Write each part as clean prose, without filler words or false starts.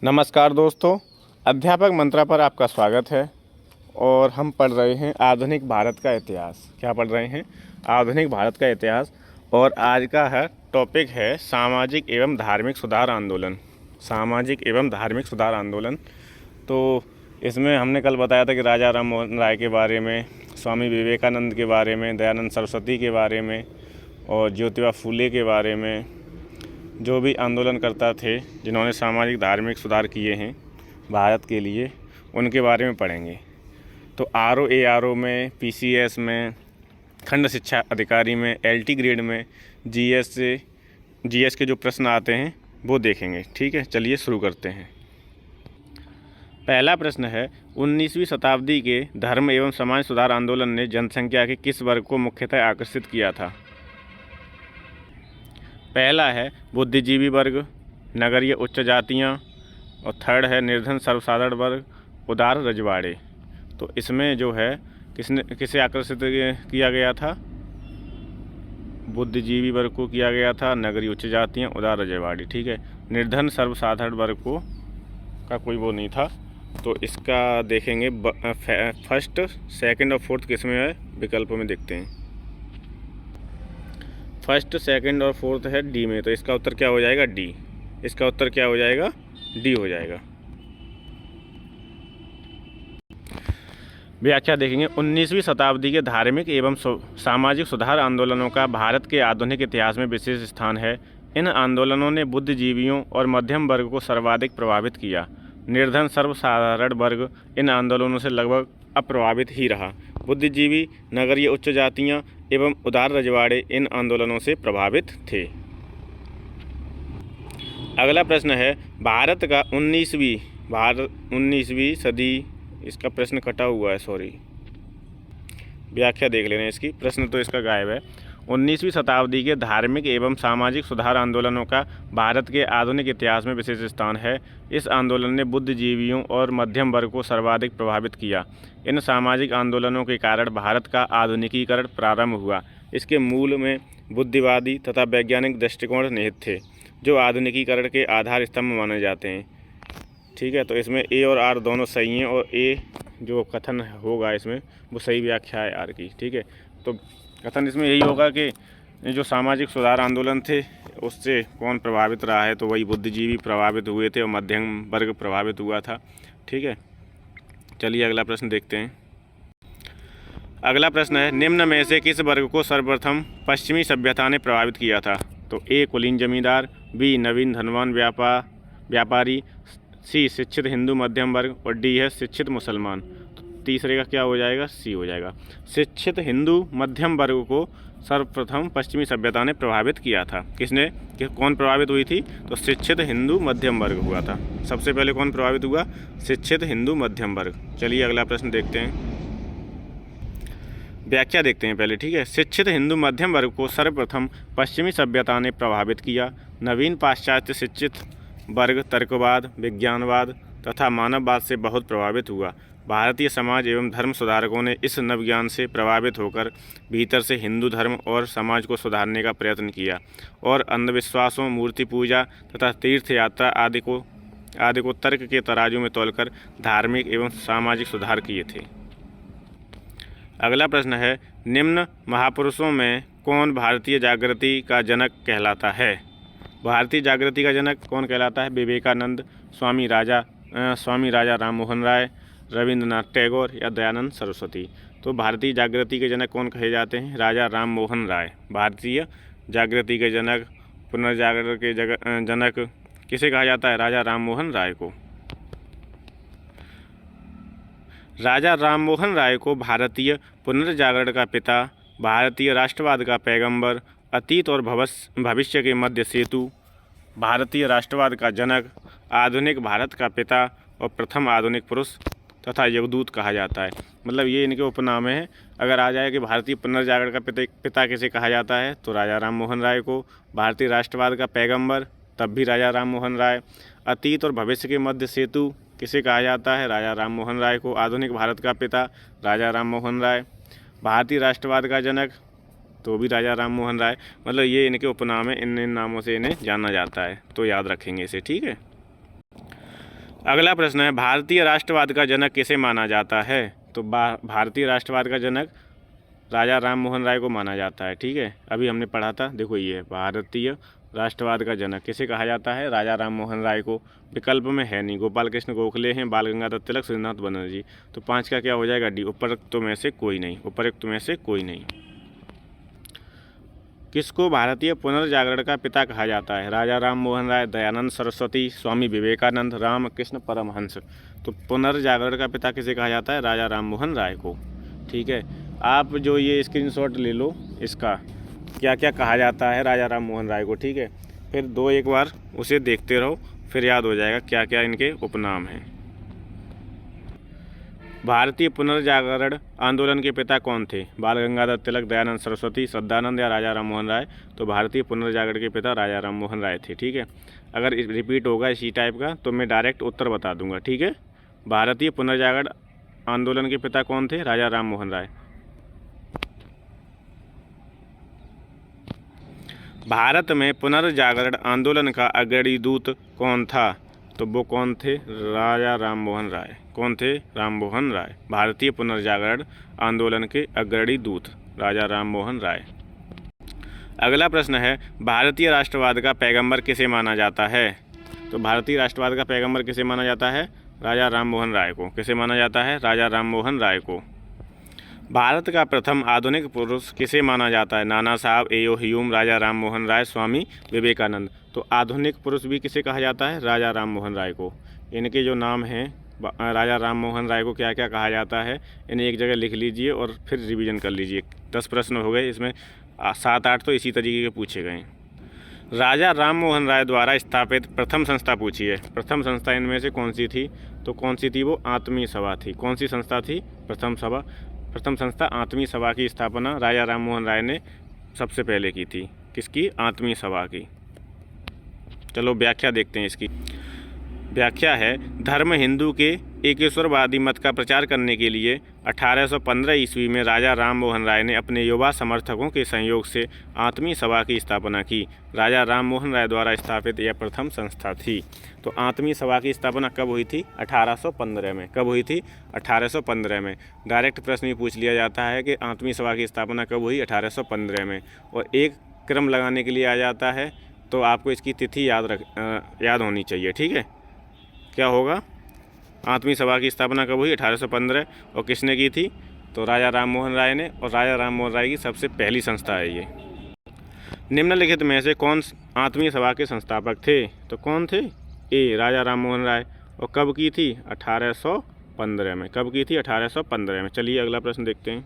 नमस्कार दोस्तों, अध्यापक मंत्रा पर आपका स्वागत है। और हम पढ़ रहे हैं आधुनिक भारत का इतिहास। क्या पढ़ रहे हैं? आधुनिक भारत का इतिहास। और आज का टॉपिक है सामाजिक एवं धार्मिक सुधार आंदोलन। सामाजिक एवं धार्मिक सुधार आंदोलन। तो इसमें हमने कल बताया था कि राजा राम मोहन राय के बारे में, स्वामी विवेकानंद के बारे में, दयानंद सरस्वती के बारे में और ज्योतिबा फूले के बारे में, जो भी आंदोलनकर्ता थे जिन्होंने सामाजिक धार्मिक सुधार किए हैं भारत के लिए, उनके बारे में पढ़ेंगे। तो RO में, PCS में, खंड शिक्षा अधिकारी में, LT ग्रेड में, GS के जो प्रश्न आते हैं वो देखेंगे। ठीक है, चलिए शुरू करते हैं। पहला प्रश्न है, 19वीं शताब्दी के धर्म एवं समाज सुधार आंदोलन ने जनसंख्या के किस वर्ग को मुख्यतः आकर्षित किया था? पहला है बुद्धिजीवी वर्ग, नगरीय उच्च जातियाँ, और थर्ड है निर्धन सर्वसाधारण वर्ग, उदार रजवाड़े। तो इसमें जो है किसे आकर्षित किया गया था? बुद्धिजीवी वर्ग को किया गया था, नगरीय उच्च जातियाँ, उदार रजवाड़े। ठीक है, निर्धन सर्वसाधारण वर्ग को का कोई वो नहीं था। तो इसका देखेंगे फर्स्ट, सेकंड और फोर्थ किस में है, विकल्पों में देखते हैं। फर्स्ट, सेकंड और फोर्थ है डी में, तो इसका उत्तर क्या हो जाएगा? डी। इसका उत्तर क्या हो जाएगा? डी हो जाएगा। व्याख्या देखेंगे। 19वीं शताब्दी के धार्मिक एवं सामाजिक सुधार आंदोलनों का भारत के आधुनिक इतिहास में विशेष स्थान है। इन आंदोलनों ने बुद्धिजीवियों और मध्यम वर्ग को सर्वाधिक प्रभावित किया। निर्धन सर्वसाधारण वर्ग इन आंदोलनों से लगभग अप्रभावित ही रहा। बुद्धिजीवी, नगरीय उच्च जातियाँ एवं उदार रजवाड़े इन आंदोलनों से प्रभावित थे। अगला प्रश्न है, भारत का 19वीं सदी, इसका प्रश्न कटा हुआ है, सॉरी, व्याख्या देख लेना इसकी। प्रश्न तो इसका गायब है। 19वीं शताब्दी के धार्मिक एवं सामाजिक सुधार आंदोलनों का भारत के आधुनिक इतिहास में विशेष स्थान है। इस आंदोलन ने बुद्धिजीवियों और मध्यम वर्ग को सर्वाधिक प्रभावित किया। इन सामाजिक आंदोलनों के कारण भारत का आधुनिकीकरण प्रारंभ हुआ। इसके मूल में बुद्धिवादी तथा वैज्ञानिक दृष्टिकोण निहित थे, जो आधुनिकीकरण के आधार स्तंभ माने जाते हैं। ठीक है, तो इसमें ए और आर दोनों सही हैं, और ए जो कथन होगा इसमें वो सही व्याख्या है आर की। ठीक है, तो कथन इसमें यही होगा कि जो सामाजिक सुधार आंदोलन थे उससे कौन प्रभावित रहा है, तो वही बुद्धिजीवी प्रभावित हुए थे और मध्यम वर्ग प्रभावित हुआ था। ठीक है, चलिए अगला प्रश्न देखते हैं। अगला प्रश्न है, निम्न में से किस वर्ग को सर्वप्रथम पश्चिमी सभ्यता ने प्रभावित किया था? तो ए कुलीन जमींदार, बी नवीन धनवान व्यापारी, सी शिक्षित हिंदू मध्यम वर्ग, और डी है शिक्षित मुसलमान। तो तीसरे का क्या हो जाएगा? सी हो जाएगा। शिक्षित हिंदू मध्यम वर्ग को सर्वप्रथम पश्चिमी सभ्यता ने प्रभावित किया था। किसने? कौन प्रभावित हुई थी? तो शिक्षित हिंदू मध्यम वर्ग हुआ था। सबसे पहले कौन प्रभावित हुआ? शिक्षित हिंदू मध्यम वर्ग। चलिए अगला प्रश्न देखते हैं, व्याख्या देखते हैं पहले। ठीक है, शिक्षित हिंदू मध्यम वर्ग को सर्वप्रथम पश्चिमी सभ्यता ने प्रभावित किया। नवीन पाश्चात्य शिक्षित वर्ग तर्कवाद, विज्ञानवाद तथा मानववाद से बहुत प्रभावित हुआ। भारतीय समाज एवं धर्म सुधारकों ने इस नवज्ञान से प्रभावित होकर भीतर से हिंदू धर्म और समाज को सुधारने का प्रयत्न किया और अंधविश्वासों, मूर्ति पूजा तथा तीर्थ यात्रा आदि को तर्क के तराजू में तौलकर धार्मिक एवं सामाजिक सुधार किए थे। अगला प्रश्न है, निम्न महापुरुषों में कौन भारतीय जागृति का जनक कहलाता है? भारतीय जागृति का जनक कौन कहलाता है? विवेकानंद, स्वामी राजा राम मोहन राय, रविंद्रनाथ टैगोर या दयानंद सरस्वती। तो भारतीय जागृति के जनक कौन कहे जाते हैं? राजा राम मोहन राय। भारतीय जागृति के जनक, पुनर्जागरण के जनक किसे कहा जाता है? राजा राम मोहन राय को। राजा राम मोहन राय को भारतीय पुनर्जागरण का पिता, भारतीय राष्ट्रवाद का पैगंबर, अतीत और भविष्य के मध्य सेतु, भारतीय राष्ट्रवाद का जनक, आधुनिक भारत का पिता और प्रथम आधुनिक पुरुष तथा युगदूत कहा जाता है। मतलब ये इनके उपनाम हैं। अगर आ जाए कि भारतीय पुनर्जागरण का पिता किसे कहा जाता है, तो राजा राम मोहन राय को। भारतीय राष्ट्रवाद का पैगंबर, तब भी राजा राम मोहन राय। अतीत और भविष्य के मध्य सेतु किसे कहा जाता है? राजा राम मोहन राय को। आधुनिक भारत का पिता राजा राम मोहन राय। भारतीय राष्ट्रवाद का जनक, तो भी राजा राम मोहन राय। मतलब ये इनके उपनाम है, इन नामों से इन्हें जाना जाता है, तो याद रखेंगे इसे। ठीक है, अगला प्रश्न है, भारतीय राष्ट्रवाद का जनक किसे माना जाता है? तो भारतीय राष्ट्रवाद का जनक राजा राम मोहन राय को माना जाता है। ठीक है, अभी हमने पढ़ा था, देखो ये भारतीय राष्ट्रवाद का जनक किसे कहा जाता है? राजा राम मोहन राय को। विकल्प में है नहीं, गोपाल कृष्ण गोखले हैं, बाल गंगाधर तिलक, श्रीनाथ बनर्जी। तो 5 का क्या हो जाएगा? डी, उपरोक्त में से कोई नहीं, उपरोक्त में से कोई नहीं। किसको भारतीय पुनर्जागरण का पिता कहा जाता है? राजा राम मोहन राय, दयानंद सरस्वती, स्वामी विवेकानंद, रामकृष्ण परमहंस। तो पुनर्जागरण का पिता किसे कहा जाता है? राजा राम मोहन राय को। ठीक है, आप जो ये स्क्रीनशॉट ले लो, इसका क्या क्या कहा जाता है राजा राम मोहन राय को। ठीक है, फिर एक बार उसे देखते रहो, फिर याद हो जाएगा क्या क्या इनके उपनाम हैं। भारतीय पुनर्जागरण आंदोलन के पिता कौन थे? बाल गंगाधर तिलक, दयानंद सरस्वती, सदानंद या राजा राम मोहन राय। तो भारतीय पुनर्जागरण के पिता राजा राम मोहन राय थे। ठीक है, अगर रिपीट होगा इसी टाइप का तो मैं डायरेक्ट उत्तर बता दूंगा। ठीक है, भारतीय पुनर्जागरण आंदोलन के पिता कौन थे? राजा राम मोहन राय। भारत में पुनर्जागरण आंदोलन का अग्रणी दूत कौन था? तो वो कौन थे? राजा राम मोहन राय। कौन थे? राम मोहन राय। भारतीय पुनर्जागरण आंदोलन के अग्रणी दूत राजा राम मोहन राय। अगला प्रश्न है, भारतीय राष्ट्रवाद का पैगंबर किसे माना जाता है? तो भारतीय राष्ट्रवाद का पैगंबर किसे माना जाता है? राजा राम मोहन राय को। किसे माना जाता है? राजा राम मोहन राय को। भारत का प्रथम आधुनिक पुरुष किसे माना जाता है? नाना साहब, एओ ह्यूम, राजा राम मोहन राय, स्वामी विवेकानंद। तो आधुनिक पुरुष भी किसे कहा जाता है? राजा राम मोहन राय को। इनके जो नाम हैं, राजा राम मोहन राय को क्या क्या कहा जाता है, इन्हें एक जगह लिख लीजिए और फिर रिवीजन कर लीजिए। 10 प्रश्न हो गए, इसमें 7-8 तो इसी तरीके के पूछे गए। राजा राम मोहन राय द्वारा स्थापित प्रथम संस्था पूछिए। प्रथम संस्था इनमें से कौन सी थी? तो कौन सी थी? वो आत्मीय सभा थी। कौन सी संस्था थी? प्रथम संस्था आत्मीय सभा की स्थापना राजा राम मोहन राय ने सबसे पहले की थी। किसकी? आत्मीय सभा की। चलो व्याख्या देखते हैं इसकी। व्याख्या है, धर्म हिंदू के एकेश्वरवादी मत का प्रचार करने के लिए 1815 ईस्वी में राजा राम मोहन राय ने अपने युवा समर्थकों के सहयोग से आत्मीय सभा की स्थापना की। राजा राम मोहन राय द्वारा स्थापित यह प्रथम संस्था थी। तो आत्मीय सभा की स्थापना कब हुई थी? 1815 में। कब हुई थी? 1815 में। डायरेक्ट प्रश्न भी पूछ लिया जाता है कि आत्मीय सभा की स्थापना कब हुई? 1815 में। और एक क्रम लगाने के लिए आ जाता है, तो आपको इसकी तिथि याद होनी चाहिए। ठीक है, क्या होगा? आत्मीय सभा की स्थापना कब हुई? 1815। और किसने की थी? तो राजा राम मोहन राय ने। और राजा राम मोहन राय की सबसे पहली संस्था है ये। निम्नलिखित में से कौन आत्मीय सभा के संस्थापक थे? तो कौन थे? ए, राजा राम मोहन राय। और कब की थी? 1815 में। कब की थी? 1815 में। चलिए अगला प्रश्न देखते हैं।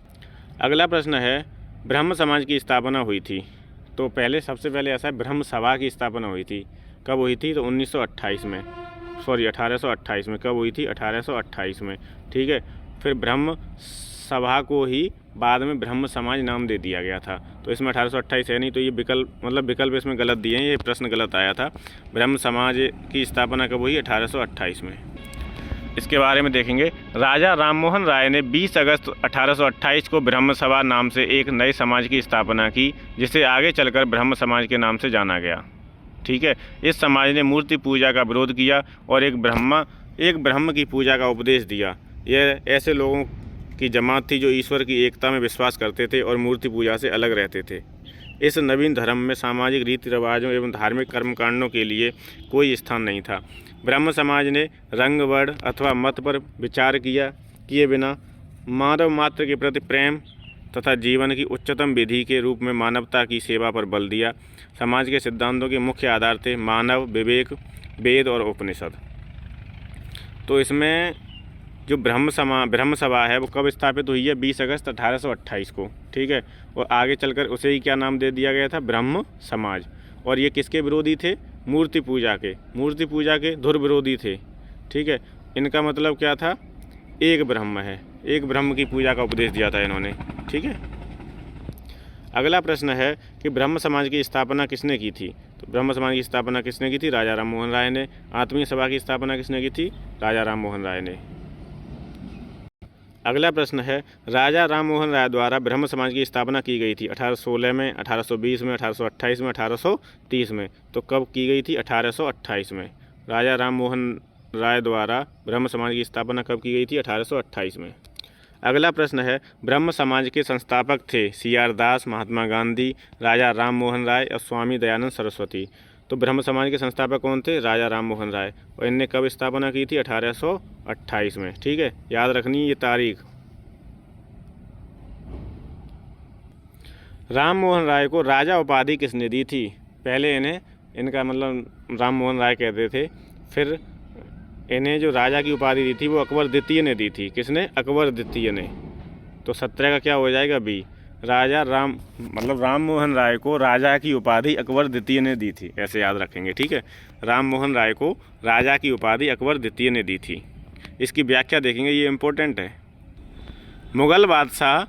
अगला प्रश्न है, ब्रह्म समाज की स्थापना हुई थी। तो सबसे पहले ऐसा है, ब्रह्म सभा की स्थापना हुई थी। कब हुई थी? तो 1828 में। 1828 में। कब हुई थी? 1828 में। ठीक है, फिर ब्रह्म सभा को ही बाद में ब्रह्म समाज नाम दे दिया गया था। तो इसमें 1828 है नहीं, तो ये विकल्प इसमें गलत दिए हैं, ये प्रश्न गलत आया था। ब्रह्म समाज की स्थापना कब हुई? 1828 में। इसके बारे में देखेंगे। राजा राम मोहन राय ने 20 अगस्त 1828 को ब्रह्म सभा नाम से एक नए समाज की स्थापना की, जिसे आगे चलकर ब्रह्म समाज के नाम से जाना गया। ठीक है, इस समाज ने मूर्ति पूजा का विरोध किया और एक ब्रह्म की पूजा का उपदेश दिया। यह ऐसे लोगों की जमात थी जो ईश्वर की एकता में विश्वास करते थे और मूर्ति पूजा से अलग रहते थे। इस नवीन धर्म में सामाजिक रीति रिवाजों एवं धार्मिक कर्मकांडों के लिए कोई स्थान नहीं था। ब्रह्म समाज ने रंग, वर्ण अथवा मत पर विचार किए बिना मानव मात्र के प्रति प्रेम तथा जीवन की उच्चतम विधि के रूप में मानवता की सेवा पर बल दिया। समाज के सिद्धांतों के मुख्य आधार थे मानव, विवेक, वेद और उपनिषद। तो इसमें जो ब्रह्म सभा है वो कब स्थापित हुई है? 20 अगस्त 1828 को। ठीक है, और आगे चलकर उसे ही क्या नाम दे दिया गया था? ब्रह्म समाज। और ये किसके विरोधी थे? मूर्ति पूजा के धुर विरोधी थे। ठीक है, इनका मतलब क्या था? एक ब्रह्म है, एक ब्रह्म की पूजा का उपदेश दिया था इन्होंने। ठीक है, अगला प्रश्न है कि ब्रह्म समाज की स्थापना किसने की थी? तो ब्रह्म समाज की स्थापना किसने की थी? राजा राम मोहन राय ने। आत्मीय सभा की स्थापना किसने की थी? राजा राम मोहन राय ने। अगला प्रश्न है, राजा राम मोहन राय द्वारा ब्रह्म समाज की स्थापना की गई थी 1816 में, 1820 में, 1828 में, 1830 में। तो कब की गई थी? 1828 में। राजा राम मोहन राय द्वारा ब्रह्म समाज की स्थापना कब की गई थी? 1828 में। अगला प्रश्न है, ब्रह्म समाज के संस्थापक थे CR दास, महात्मा गांधी, राजा राम मोहन राय और स्वामी दयानंद सरस्वती। तो ब्रह्म समाज के संस्थापक कौन थे? राजा राम मोहन राय। और इनने कब स्थापना की थी? 1828 में। ठीक है, याद रखनी ये तारीख। राम मोहन राय को राजा उपाधि किसने दी थी? पहले इनका मतलब राम मोहन राय कहते थे, फिर इन्हें जो राजा की उपाधि दी थी वो अकबर द्वितीय ने दी थी। किसने? अकबर द्वितीय ने। तो 17 का क्या हो जाएगा? बी। राम मोहन राय को राजा की उपाधि अकबर द्वितीय ने दी थी, ऐसे याद रखेंगे। ठीक है, राम मोहन राय को राजा की उपाधि अकबर द्वितीय ने दी थी। इसकी व्याख्या देखेंगे, ये इम्पोर्टेंट है। मुगल बादशाह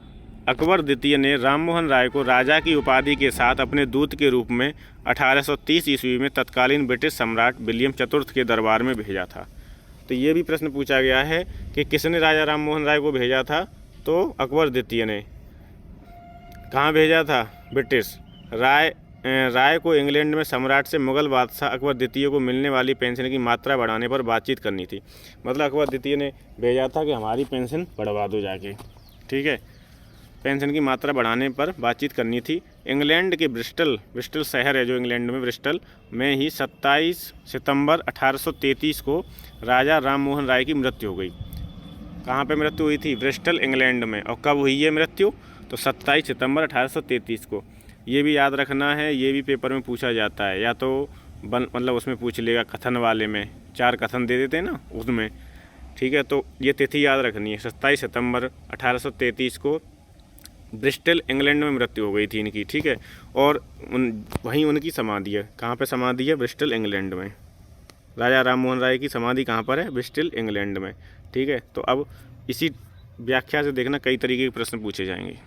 अकबर द्वितीय ने राम मोहन राय को राजा की उपाधि के साथ अपने दूत के रूप में 1830 ईस्वी में तत्कालीन ब्रिटिश सम्राट विलियम चतुर्थ के दरबार में भेजा था। तो ये भी प्रश्न पूछा गया है कि किसने राजा राम मोहन राय को भेजा था? तो अकबर द्वितीय ने। कहाँ भेजा था? ब्रिटिश। राय को इंग्लैंड में सम्राट से मुगल बादशाह अकबर द्वितीय को मिलने वाली पेंशन की मात्रा बढ़ाने पर बातचीत करनी थी। मतलब अकबर द्वितीय ने भेजा था कि हमारी पेंशन बढ़वा दो जाके। ठीक है, पेंशन की मात्रा बढ़ाने पर बातचीत करनी थी। इंग्लैंड के ब्रिस्टल शहर है जो इंग्लैंड में, ब्रिस्टल में ही 27 सितंबर 1833 को राजा राम मोहन राय की मृत्यु हो गई। कहाँ पे मृत्यु हुई थी? ब्रिस्टल इंग्लैंड में। और कब हुई है मृत्यु? तो 27 सितंबर 1833 को। ये भी याद रखना है, ये भी पेपर में पूछा जाता है, या तो मतलब उसमें पूछ लेगा कथन वाले में, 4 कथन दे देते हैं ना उसमें। ठीक है, तो ये तिथि याद रखनी है, 27 सितंबर 1833 को ब्रिस्टल इंग्लैंड में मृत्यु हो गई थी इनकी। ठीक है, और वहीं उनकी समाधि है। कहाँ पे समाधि है? ब्रिस्टल इंग्लैंड में। राजा राम मोहन राय की समाधि कहाँ पर है? ब्रिस्टल इंग्लैंड में। ठीक है, तो अब इसी व्याख्या से देखना कई तरीके के प्रश्न पूछे जाएंगे।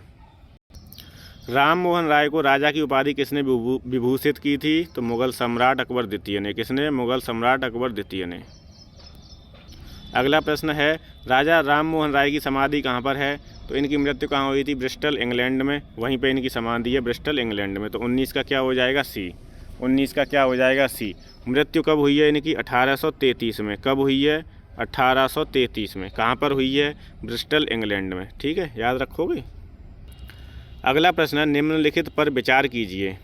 राम मोहन राय को राजा की उपाधि किसने विभूषित की थी? तो मुगल सम्राट अकबर द्वितीय ने। किसने? मुगल सम्राट अकबर द्वितीय ने। अगला प्रश्न है, राजा राम मोहन राय की समाधि कहाँ पर है? तो इनकी मृत्यु कहाँ हुई थी? ब्रिस्टल इंग्लैंड में। वहीं पे इनकी समाधि है, ब्रिस्टल इंग्लैंड में। तो 19 का क्या हो जाएगा? सी। 19 का क्या हो जाएगा? सी। मृत्यु कब हुई है इनकी? 1833 में। कब हुई है? 1833 में। कहाँ पर हुई है? ब्रिस्टल इंग्लैंड में। ठीक है, याद रखोगे। अगला प्रश्न है, निम्नलिखित पर विचार कीजिए।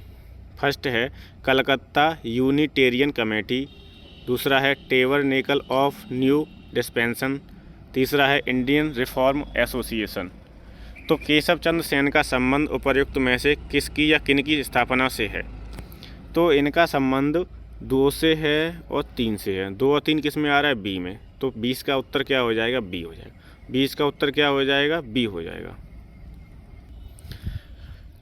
फर्स्ट है कलकत्ता यूनिटेरियन कमेटी, दूसरा है टेबरनेकल ऑफ न्यू डिस्पेंसन, तीसरा है इंडियन रिफॉर्म एसोसिएशन। तो केशव चंद्र सेन का संबंध उपर्युक्त में से किसकी या किनकी स्थापना से है? तो इनका संबंध 2 से है और 3 से है। 2 और 3 किस में आ रहा है? बी में। तो 20 का उत्तर क्या हो जाएगा? बी हो जाएगा। 20 का उत्तर क्या हो जाएगा? बी हो जाएगा।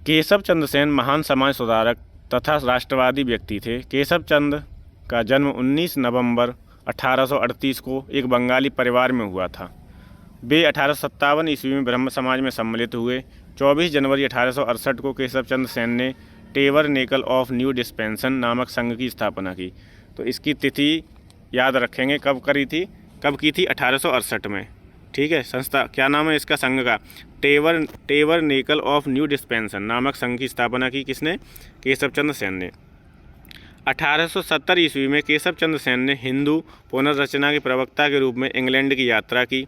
केशव चंद्र सेन महान समाज सुधारक तथा राष्ट्रवादी व्यक्ति थे। केशव चंद्र का जन्म 19 नवंबर 1838 को एक बंगाली परिवार में हुआ था। वे 1857 ईस्वी में ब्रह्म समाज में सम्मिलित हुए। 24 जनवरी 1868 को केशव चंद्र सेन ने टेबरनेकल ऑफ न्यू डिस्पेंसन नामक संघ की स्थापना की। तो इसकी तिथि याद रखेंगे, कब करी थी? कब की थी? 1868 में। ठीक है, संस्था क्या नाम है इसका? संघ का टेबरनेकल ऑफ न्यू डिस्पेंसन नामक संघ की स्थापना की किसने? केशव चंद्र सेन ने। 1870 ईस्वी में केशव चंद्र सेन ने हिंदू पुनर्रचना के प्रवक्ता के रूप में इंग्लैंड की यात्रा की।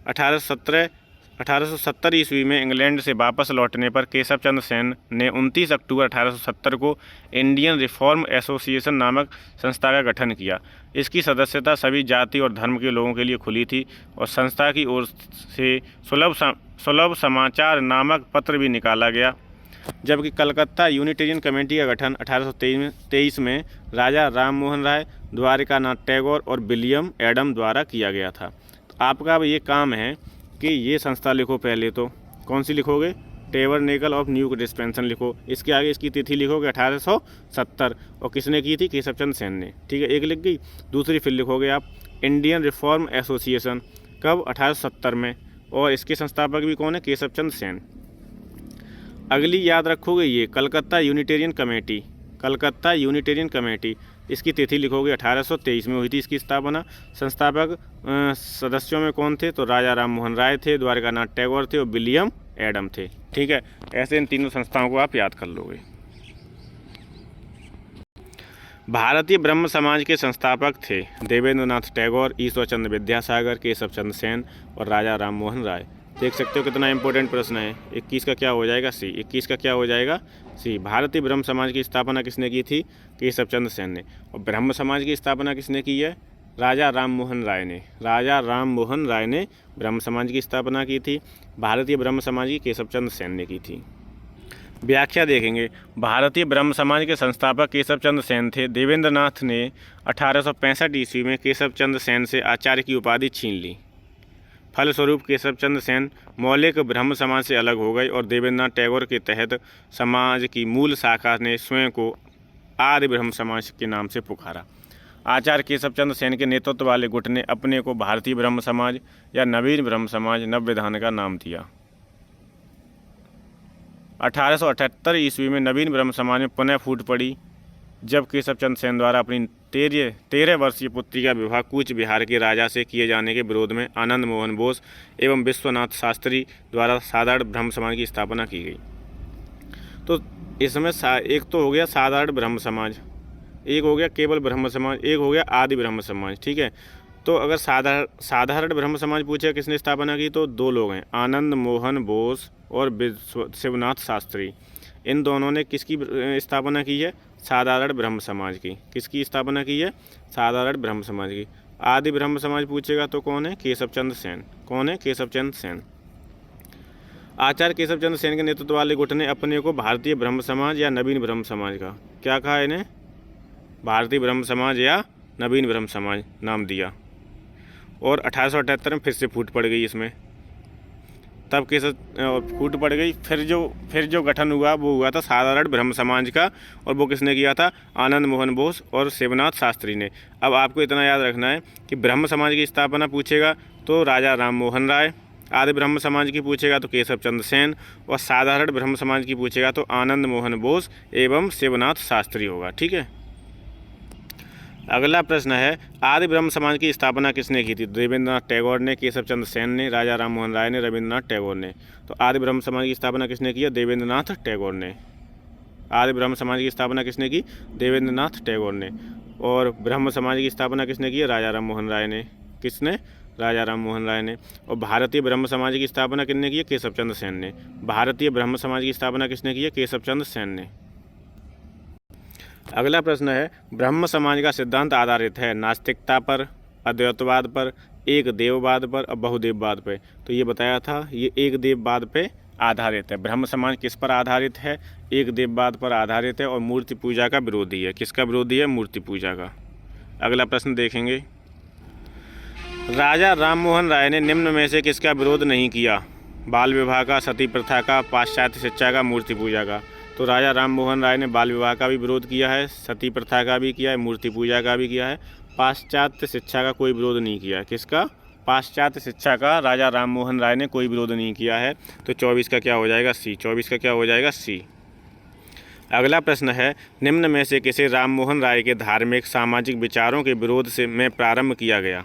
1870 ईस्वी में इंग्लैंड से वापस लौटने पर केशव चंद्र सेन ने 29 अक्टूबर 1870 को इंडियन रिफॉर्म एसोसिएशन नामक संस्था का गठन किया। इसकी सदस्यता सभी जाति और धर्म के लोगों के लिए खुली थी और संस्था की ओर से सुलभ समाचार नामक पत्र भी निकाला गया। जबकि कलकत्ता यूनिटेरियन कमेटी का गठन 1823 में राजा राम मोहन राय, द्वारिकानाथ टैगोर और विलियम एडम द्वारा किया गया था। तो आपका अब ये काम है कि ये संस्था लिखो। पहले तो कौन सी लिखोगे? टेबरनेकल ऑफ न्यू डिस्पेंसन लिखो। इसके आगे इसकी तिथि लिखोगे 1870, और किसने की थी? केशव चंद्र सेन ने। ठीक है, एक लिख गई। दूसरी फिर लिखोगे आप इंडियन रिफॉर्म एसोसिएशन, कब? 1870 में, और इसके संस्थापक भी कौन है? केशव चंद्र सेन। अगली याद रखोगे ये Calcutta Unitarian committee. Calcutta Unitarian committee, इसकी तिथि लिखोगे 1823 में हुई थी इसकी स्थापना। संस्थापक सदस्यों में कौन थे? तो राजा राम मोहन राय थे, द्वारिकानाथ टैगोर थे और विलियम एडम थे। ठीक है, ऐसे इन तीनों संस्थाओं को आप याद कर लोगे। भारतीय ब्रह्म समाज के संस्थापक थे देवेंद्रनाथ टैगोर, ईश्वर चंद्र विद्यासागर, केशव चंद्र सेन और राजा राम मोहन राय। देख सकते हो कितना इंपॉर्टेंट प्रश्न है। 21 का क्या हो जाएगा? सी। 21 का क्या हो जाएगा? सी। भारतीय ब्रह्म समाज की स्थापना किसने की थी? केशव चंद्र सेन ने। और ब्रह्म समाज की स्थापना किसने की है? राजा राम मोहन राय ने। राजा राम मोहन राय ने ब्रह्म समाज की स्थापना की थी। भारतीय ब्रह्म समाज की केशव चंद्र सेन ने की थी। व्याख्या देखेंगे। भारतीय ब्रह्म समाज के संस्थापक केशव चंद्र सेन थे। देवेंद्रनाथ ने 1865 ईस्वी में केशव चंद्र सेन से आचार्य की उपाधि छीन ली। फलस्वरूप केशव चंद्र सेन मौलिक ब्रह्म समाज से अलग हो गए और देवेंद्रनाथ टैगोर के तहत समाज की मूल शाखा ने स्वयं को आदि ब्रह्म समाज के नाम से पुकारा। आचार्य केशव चंद्र सेन के नेतृत्व वाले गुट ने अपने को भारतीय ब्रह्म समाज या नवीन ब्रह्म समाज नवविधान का नाम दिया। 1878 ईस्वी में नवीन ब्रह्म समाज में पुनः फूट पड़ी जब केशव चंद्र सेन द्वारा अपनी 13 वर्षीय पुत्री का विवाह कूच बिहार के राजा से किए जाने के विरोध में आनंद मोहन बोस एवं विश्वनाथ शास्त्री द्वारा साधारण ब्रह्म समाज की स्थापना की गई। तो इसमें एक तो हो गया साधारण ब्रह्म समाज, एक हो गया केवल ब्रह्म समाज, एक हो गया आदि ब्रह्म समाज। ठीक है, तो अगर साधारण ब्रह्म समाज पूछे किसने स्थापना की तो दो लोग हैं, आनंद मोहन बोस और शिवनाथ शास्त्री। इन दोनों ने किसकी स्थापना की है? साधारण ब्रह्म समाज की। किसकी स्थापना की है? साधारण ब्रह्म समाज की। आदि ब्रह्म समाज पूछेगा तो कौन है? केशव चंद्र सेन। कौन है? केशव चंद्र सेन। आचार्य केशव चंद्र सेन के नेतृत्व वाले गुट ने अपने को भारतीय ब्रह्म समाज या नवीन ब्रह्म समाज का क्या कहा? इन्हें भारतीय ब्रह्म समाज या नवीन ब्रह्म समाज नाम दिया। और 1878 में फिर से फूट पड़ गई इसमें। तब केशव फूट पड़ गई। फिर जो गठन हुआ वो हुआ था साधारण ब्रह्म समाज का, और वो किसने किया था? आनंद मोहन बोस और शिवनाथ शास्त्री ने। अब आपको इतना याद रखना है कि ब्रह्म समाज की स्थापना पूछेगा तो राजा राम मोहन राय, आदि ब्रह्म समाज की पूछेगा तो केशव चंद्र सेन, और साधारण ब्रह्म समाज की पूछेगा तो आनंद मोहन बोस एवं शिवनाथ शास्त्री होगा। ठीक है। अगला प्रश्न है, आदि ब्रह्म समाज की स्थापना किसने की थी? देवेंद्रनाथ टैगोर ने, केशव चंद्र सेन ने, राजा राम मोहन राय ने, रविंद्रनाथ टैगोर ने। तो आदि ब्रह्म समाज की स्थापना किसने की है? देवेंद्रनाथ टैगोर ने। आदि ब्रह्म समाज की स्थापना किसने की? देवेंद्रनाथ टैगोर ने। और ब्रह्म समाज की स्थापना किसने की है? राजा राम मोहन राय ने। किसने? राजा राम मोहन राय ने। और भारतीय ब्रह्म समाज की स्थापना किसने की है? केशव चंद्र सेन ने। भारतीय ब्रह्म समाज की स्थापना किसने की है? केशव चंद्र सेन ने। अगला प्रश्न है, ब्रह्म समाज का सिद्धांत आधारित है नास्तिकता पर, अद्वैतवाद पर, एक देववाद पर और बहुदेववाद पर। तो ये बताया था, ये एक देववाद पे आधारित है। ब्रह्म समाज किस पर आधारित है? एक देववाद पर आधारित है और मूर्ति पूजा का विरोधी है। किसका विरोधी है? मूर्ति पूजा का। अगला प्रश्न देखेंगे, राजा राम मोहन राय ने निम्न में से किसका विरोध नहीं किया? बाल विवाह का, सती प्रथा का, पाश्चात्य शिक्षा का, मूर्ति पूजा का। तो राजा राम मोहन राय ने बाल विवाह का भी विरोध किया है, सती प्रथा का भी किया है, मूर्ति पूजा का भी किया है, पाश्चात्य शिक्षा का कोई विरोध नहीं किया। किसका? पाश्चात्य शिक्षा का राजा राम मोहन राय ने कोई विरोध नहीं किया है। तो 24 का क्या हो जाएगा? सी। 24 का क्या हो जाएगा? सी। अगला प्रश्न है, निम्न में से किसे राम मोहन राय के धार्मिक सामाजिक विचारों के विरोध से में प्रारंभ किया गया?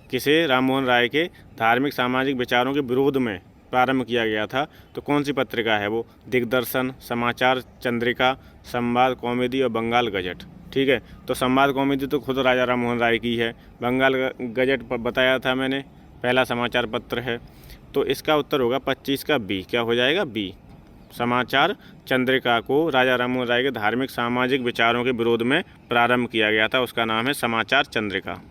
किसे राम मोहन राय के धार्मिक सामाजिक विचारों के विरोध में प्रारंभ किया गया था? तो कौन सी पत्रिका है वो? दिग्दर्शन, समाचार चंद्रिका, संवाद कौमुदी और बंगाल गजट। ठीक है, तो संवाद कौमुदी तो खुद राजा राम मोहन राय की है, बंगाल गजट पर बताया था मैंने, पहला समाचार पत्र है। तो इसका उत्तर होगा 25 का बी। क्या हो जाएगा? बी। समाचार चंद्रिका को राजा राम मोहन राय के धार्मिक सामाजिक विचारों के विरोध में प्रारंभ किया गया था, उसका नाम है समाचार चंद्रिका।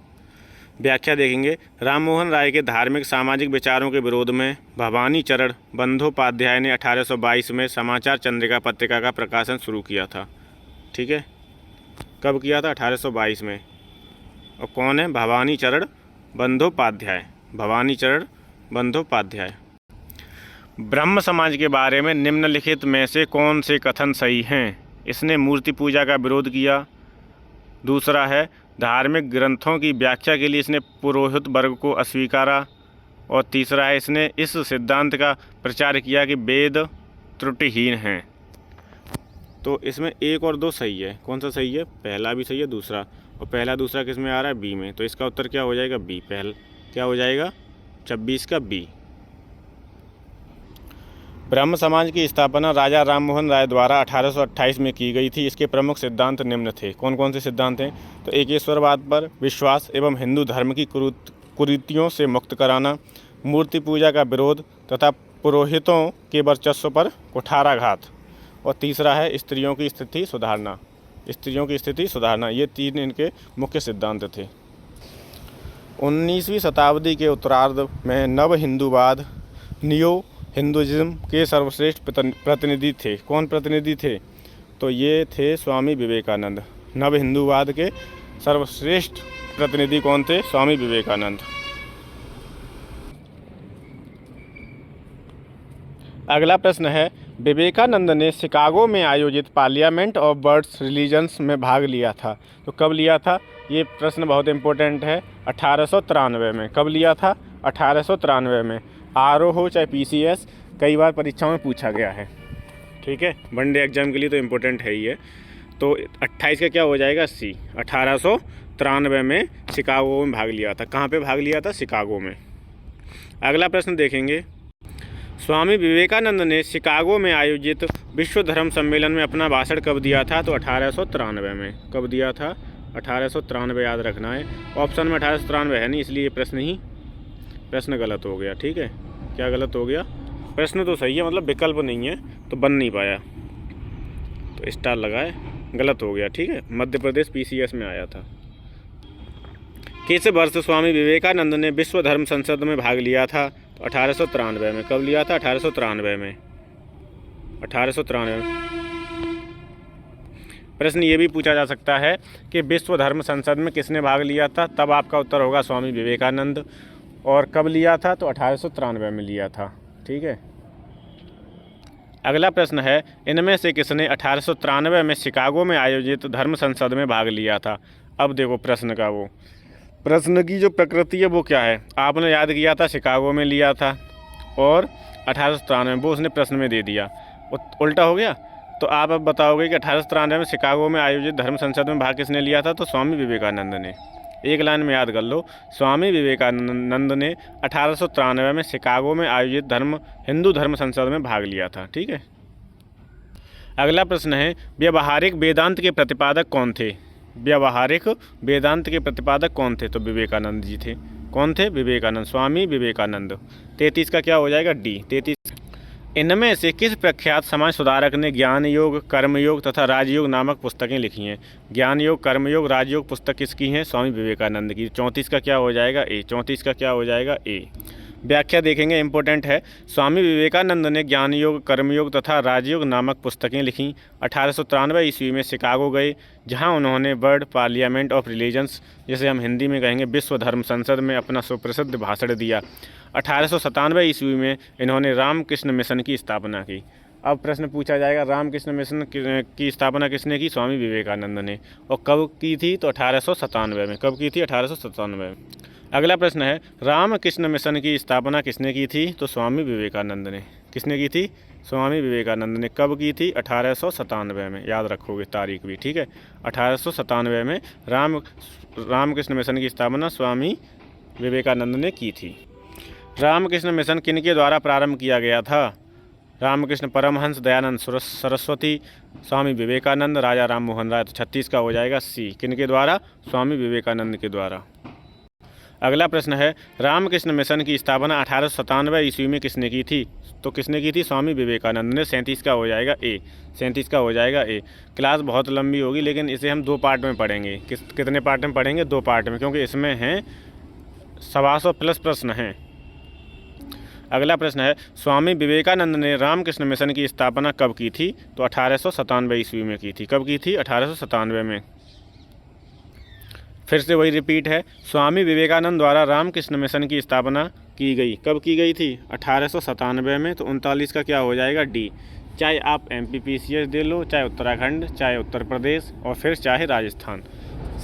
व्याख्या देखेंगे, राम मोहन राय के धार्मिक सामाजिक विचारों के विरोध में भवानी चरण बंदोपाध्याय ने 1822 में समाचार चंद्रिका पत्रिका का प्रकाशन शुरू किया था। ठीक है, कब किया था? 1822 में। और कौन है? भवानी चरण बंदोपाध्याय। भवानी चरण बंदोपाध्याय। ब्रह्म समाज के बारे में निम्नलिखित में से कौन से कथन सही हैं? इसने मूर्ति पूजा का विरोध किया। दूसरा है, धार्मिक ग्रंथों की व्याख्या के लिए इसने पुरोहित वर्ग को अस्वीकारा। और तीसरा है, इसने इस सिद्धांत का प्रचार किया कि वेद त्रुटिहीन हैं। तो इसमें 1 और 2 सही है। कौन सा सही है? पहला भी सही है, दूसरा। और पहला दूसरा किस में आ रहा है? बी में। तो इसका उत्तर क्या हो जाएगा? बी। पहला क्या हो जाएगा? 26 का बी। ब्रह्म समाज की स्थापना राजा राममोहन राय द्वारा 1828 में की गई थी। इसके प्रमुख सिद्धांत निम्न थे। कौन कौन से सिद्धांत हैं? तो एकेश्वरवाद पर विश्वास एवं हिंदू धर्म की कुरीतियों से मुक्त कराना, मूर्ति पूजा का विरोध तथा पुरोहितों के वर्चस्व पर कुठाराघात, और तीसरा है स्त्रियों की स्थिति सुधारना। स्त्रियों की स्थिति सुधारना, ये 3 इनके मुख्य सिद्धांत थे। 19वीं शताब्दी के उत्तरार्ध में नव हिंदूवाद नियो हिंदुइज्म के सर्वश्रेष्ठ प्रतिनिधि थे। कौन प्रतिनिधि थे? तो ये थे स्वामी विवेकानंद। नव हिंदूवाद के सर्वश्रेष्ठ प्रतिनिधि कौन थे? स्वामी विवेकानंद। अगला प्रश्न है, विवेकानंद ने शिकागो में आयोजित पार्लियामेंट ऑफ वर्ल्ड रिलीजन्स में भाग लिया था। तो कब लिया था? ये प्रश्न बहुत इंपॉर्टेंट है। 1893 में। कब लिया था? 1893 में। आरओ हो चाहे पीसीएस, कई बार परीक्षाओं में पूछा गया है। ठीक है, वनडे एग्जाम के लिए तो इम्पोर्टेंट है ही है। तो 28 का क्या हो जाएगा? सी। 1893 में शिकागो में भाग लिया था। कहाँ पे भाग लिया था? शिकागो में। अगला प्रश्न देखेंगे, स्वामी विवेकानंद ने शिकागो में आयोजित विश्व धर्म सम्मेलन में अपना भाषण कब दिया था? तो 1893 में। कब दिया था? 1893 याद रखना है। ऑप्शन में 1893 है नहीं, इसलिए प्रश्न गलत हो गया। ठीक है, क्या गलत हो गया? प्रश्न तो सही है, मतलब विकल्प नहीं है तो बन नहीं पाया, तो स्टार लगाए, गलत हो गया। ठीक है, मध्य प्रदेश पीसीएस में आया था। किस वर्ष स्वामी विवेकानंद ने विश्व धर्म संसद में भाग लिया था? तो 1893 में। कब लिया था? 1893 में। 1893 में। प्रश्न ये भी पूछा जा सकता है कि विश्व धर्म संसद में किसने भाग लिया था? तब आपका उत्तर होगा स्वामी विवेकानंद। और कब लिया था? तो 1893 में लिया था। ठीक है, अगला प्रश्न है, इनमें से किसने 1893 में शिकागो में आयोजित धर्म संसद में भाग लिया था? अब देखो प्रश्न की जो प्रकृति है वो क्या है? आपने याद किया था शिकागो में लिया था और 1893 में, वो उसने प्रश्न में दे दिया, उल्टा हो गया। तो आप अब बताओगे कि 1893 में शिकागो में आयोजित धर्म संसद में भाग किसने लिया था? तो स्वामी विवेकानंद ने। एक लाइन में याद कर लो, स्वामी विवेकानंद ने 1893 में शिकागो में आयोजित हिंदू धर्म संसद में भाग लिया था। ठीक है, अगला प्रश्न है, व्यावहारिक वेदांत के प्रतिपादक कौन थे? व्यावहारिक वेदांत के प्रतिपादक कौन थे? तो विवेकानंद जी थे। कौन थे? विवेकानंद, स्वामी विवेकानंद। 33 का क्या हो जाएगा? डी। 33। इनमें से किस प्रख्यात समाज सुधारक ने ज्ञान योग, कर्मयोग तथा राजयोग नामक पुस्तकें लिखी हैं? ज्ञान योग, कर्मयोग, राजयोग पुस्तक किसकी हैं? स्वामी विवेकानंद की। 34 का क्या हो जाएगा? ए। 34 का क्या हो जाएगा? ए। व्याख्या देखेंगे, इंपॉर्टेंट है। स्वामी विवेकानंद ने ज्ञान योग, कर्मयोग तथा राजयोग नामक पुस्तकें लिखीं। 1893 ईस्वी में शिकागो गए, जहां उन्होंने वर्ल्ड पार्लियामेंट ऑफ रिलीजन्स, जिसे हम हिंदी में कहेंगे विश्व धर्म संसद में, अपना सुप्रसिद्ध भाषण दिया। 1897 ईस्वी में इन्होंने रामकृष्ण मिशन की स्थापना की। अब प्रश्न पूछा जाएगा, रामकृष्ण मिशन की स्थापना किसने की? स्वामी विवेकानंद ने। और कब की थी? तो 1897 में। कब की थी? 1897 में। अगला प्रश्न है, रामकृष्ण मिशन की स्थापना किसने की थी? तो स्वामी विवेकानंद ने। किसने की थी? स्वामी विवेकानंद ने। कब की थी? 1897 में। याद रखोगे तारीख भी। ठीक है, 1897 में रामकृष्ण मिशन की स्थापना स्वामी विवेकानंद ने की थी। रामकृष्ण मिशन किनके द्वारा प्रारंभ किया गया था? रामकृष्ण परमहंस, दयानंद सरस्वती, स्वामी विवेकानंद, राजा राममोहन राय। तो 36 का हो जाएगा सी। किनके द्वारा? स्वामी विवेकानंद के द्वारा। अगला प्रश्न है, रामकृष्ण मिशन की स्थापना 1897 ईस्वी में किसने की थी? तो किसने की थी? स्वामी विवेकानंद ने। 37 का हो जाएगा ए। 37 का हो जाएगा ए। क्लास बहुत लंबी होगी, लेकिन इसे हम 2 पार्ट में पढ़ेंगे। कितने पार्ट में पढ़ेंगे? 2 पार्ट में, क्योंकि इसमें हैं 125 प्लस प्रश्न हैं। अगला प्रश्न है, स्वामी विवेकानंद ने रामकृष्ण मिशन की स्थापना कब की थी? तो 1897 ईस्वी में की थी। कब की थी? 1897 में। फिर से वही रिपीट है, स्वामी विवेकानंद द्वारा रामकृष्ण मिशन की स्थापना की गई। कब की गई थी? 1897 में। तो 39 का क्या हो जाएगा? डी। चाहे आप MPPCS दे लो, चाहे उत्तराखंड, चाहे उत्तर प्रदेश, और फिर चाहे राजस्थान,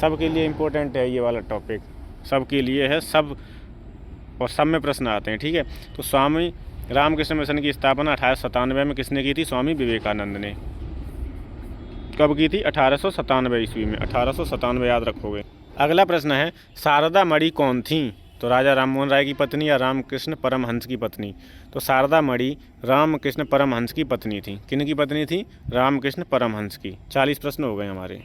सब के लिए इम्पोर्टेंट है ये वाला टॉपिक, सब के लिए है, सब और सब में प्रश्न आते हैं। ठीक है, तो स्वामी रामकृष्ण मिशन की स्थापना 1897 में किसने की थी? स्वामी विवेकानंद ने। कब की थी? 1897 ईस्वी में। 1897 याद रखोगे। अगला प्रश्न है, शारदा मणि कौन थी? तो राजा राममोहन राय की पत्नी या रामकृष्ण परमहंस की पत्नी? तो शारदा मणि रामकृष्ण परमहंस की पत्नी थी। किन की पत्नी थी? रामकृष्ण परमहंस की। 40 प्रश्न हो गए हमारे।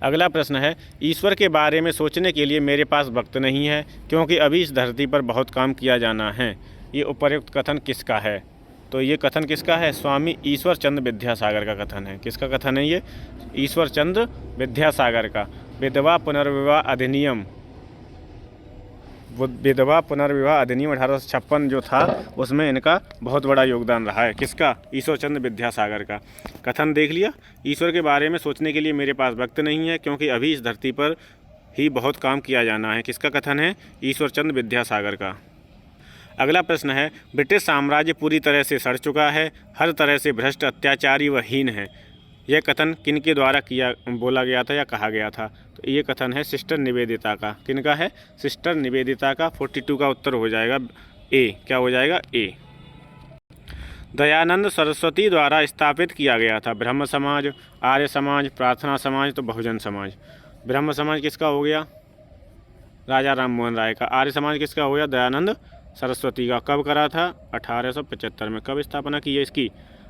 अगला प्रश्न है, ईश्वर के बारे में सोचने के लिए मेरे पास वक्त नहीं है क्योंकि अभी इस धरती पर बहुत काम किया जाना है। ये उपर्युक्त कथन किसका है? तो ये कथन किसका है? स्वामी ईश्वर चंद्र विद्यासागर का कथन है। किसका कथन है ये? ईश्वर चंद्र विद्यासागर का। विधवा पुनर्विवाह अधिनियम 1856 जो था उसमें इनका बहुत बड़ा योगदान रहा है। किसका? ईश्वर चंद्र विद्यासागर का। कथन देख लिया, ईश्वर के बारे में सोचने के लिए मेरे पास वक्त नहीं है क्योंकि अभी इस धरती पर ही बहुत काम किया जाना है। किसका कथन है? ईश्वर चंद्र विद्यासागर का। अगला प्रश्न है, ब्रिटिश साम्राज्य पूरी तरह से सड़ चुका है, हर तरह से भ्रष्ट, अत्याचारी व हीन है। यह कथन किनके द्वारा बोला गया था या कहा गया था? तो ये कथन है सिस्टर निवेदिता का। किनका है? सिस्टर निवेदिता का। 42 का उत्तर हो जाएगा ए। क्या हो जाएगा? ए। दयानंद सरस्वती द्वारा स्थापित किया गया था। ब्रह्म समाज, आर्य समाज, प्रार्थना समाज, तो बहुजन समाज। ब्रह्म समाज किसका हो गया? राजा राममोहन राय का। आर्य समाज किसका हो गया? दयानंद सरस्वती का। कब करा था? 1875 में। कब स्थापना की है इसकी?